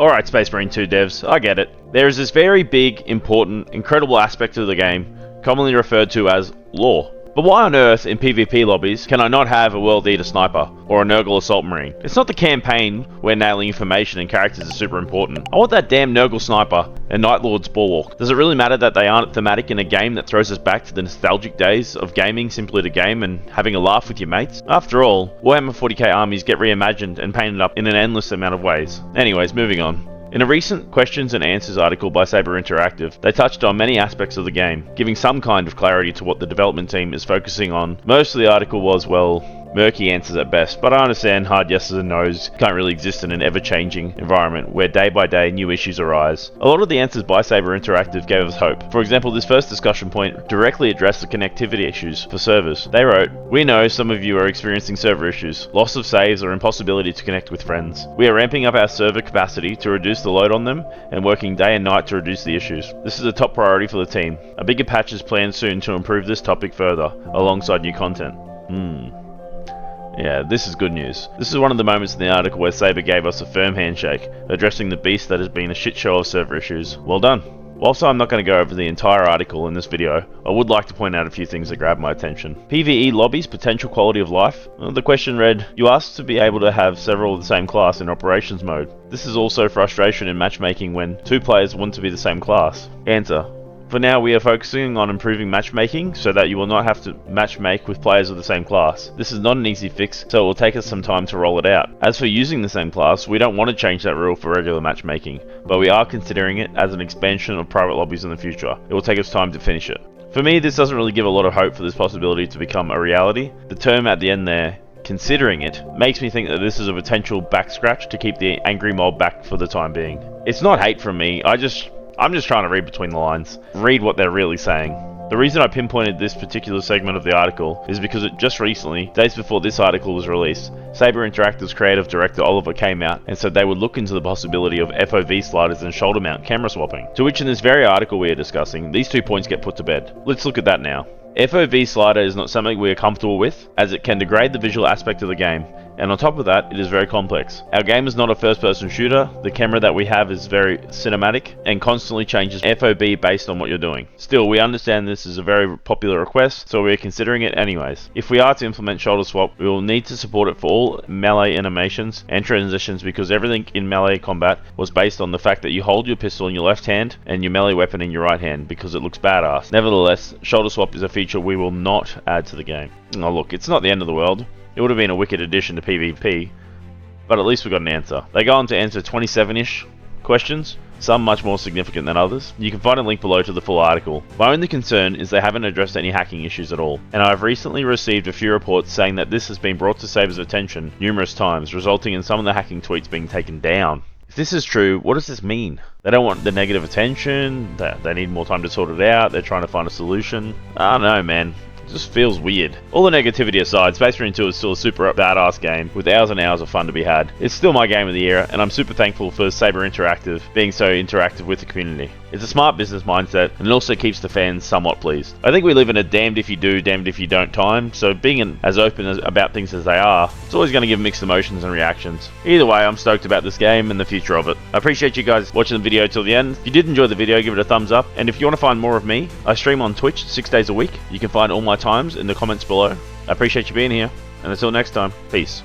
Alright Space Marine 2 devs, I get it. There is this very big, important, incredible aspect of the game, commonly referred to as lore. But why on earth, in PvP lobbies, can I not have a World Eater Sniper, or a Nurgle Assault Marine? It's not the campaign where nailing information and characters is super important. I want that damn Nurgle Sniper and Night Lord's Bulwark. Does it really matter that they aren't thematic in a game that throws us back to the nostalgic days of gaming simply to game and having a laugh with your mates? After all, Warhammer 40k armies get reimagined and painted up in an endless amount of ways. Anyways, moving on. In a recent questions and answers article by Saber Interactive, they touched on many aspects of the game, giving some kind of clarity to what the development team is focusing on. Most of the article was, well, murky answers at best, but I understand hard yeses and nos can't really exist in an ever-changing environment where day by day new issues arise. A lot of the answers by Saber Interactive gave us hope. For example, this first discussion point directly addressed the connectivity issues for servers. They wrote, "We know some of you are experiencing server issues, loss of saves or impossibility to connect with friends. We are ramping up our server capacity to reduce the load on them and working day and night to reduce the issues. This is a top priority for the team. A bigger patch is planned soon to improve this topic further, alongside new content." Yeah, this is good news. This is one of the moments in the article where Saber gave us a firm handshake, addressing the beast that has been a shit show of server issues. Well done. Whilst I'm not going to go over the entire article in this video, I would like to point out a few things that grabbed my attention. PvE lobbies, potential quality of life. The question read, you asked to be able to have several of the same class in operations mode. This is also frustration in matchmaking when two players want to be the same class. Answer. For now, we are focusing on improving matchmaking so that you will not have to matchmake with players of the same class. This is not an easy fix, so it will take us some time to roll it out. As for using the same class, we don't want to change that rule for regular matchmaking, but we are considering it as an expansion of private lobbies in the future. It will take us time to finish it. For me, this doesn't really give a lot of hope for this possibility to become a reality. The term at the end there, considering it, makes me think that this is a potential back scratch to keep the angry mob back for the time being. It's not hate from me, I'm just trying to read between the lines, read what they're really saying. The reason I pinpointed this particular segment of the article is because it just recently, days before this article was released, Saber Interactive's creative director Oliver came out and said they would look into the possibility of FOV sliders and shoulder mount camera swapping, to which in this very article we are discussing, these 2 points get put to bed. Let's look at that now. FOV slider is not something we are comfortable with, as it can degrade the visual aspect of the game, and on top of that, it is very complex. Our game is not a first-person shooter, the camera that we have is very cinematic, and constantly changes FOV based on what you're doing. Still, we understand this is a very popular request, so we are considering it anyways. If we are to implement shoulder swap, we will need to support it for all melee animations and transitions because everything in melee combat was based on the fact that you hold your pistol in your left hand and your melee weapon in your right hand because it looks badass. Nevertheless, shoulder swap is a feature we will not add to the game. Oh look, it's not the end of the world. It would have been a wicked addition to PvP, but at least we got an answer. They go on to answer 27-ish questions, some much more significant than others. You can find a link below to the full article. My only concern is they haven't addressed any hacking issues at all, and I've recently received a few reports saying that this has been brought to Saber's attention numerous times, resulting in some of the hacking tweets being taken down. If this is true, what does this mean? They don't want the negative attention, they need more time to sort it out, they're trying to find a solution. I don't know, man. It just feels weird. All the negativity aside, Space Marine 2 is still a super badass game with hours and hours of fun to be had. It's still my game of the year, and I'm super thankful for Saber Interactive being so interactive with the community. It's a smart business mindset, and it also keeps the fans somewhat pleased. I think we live in a damned if you do, damned if you don't time, so being as open about things as they are, it's always going to give mixed emotions and reactions. Either way, I'm stoked about this game and the future of it. I appreciate you guys watching the video till the end. If you did enjoy the video, give it a thumbs up, and if you want to find more of me, I stream on Twitch 6 days a week. You can find all my times in the comments below. I appreciate you being here, and until next time, peace.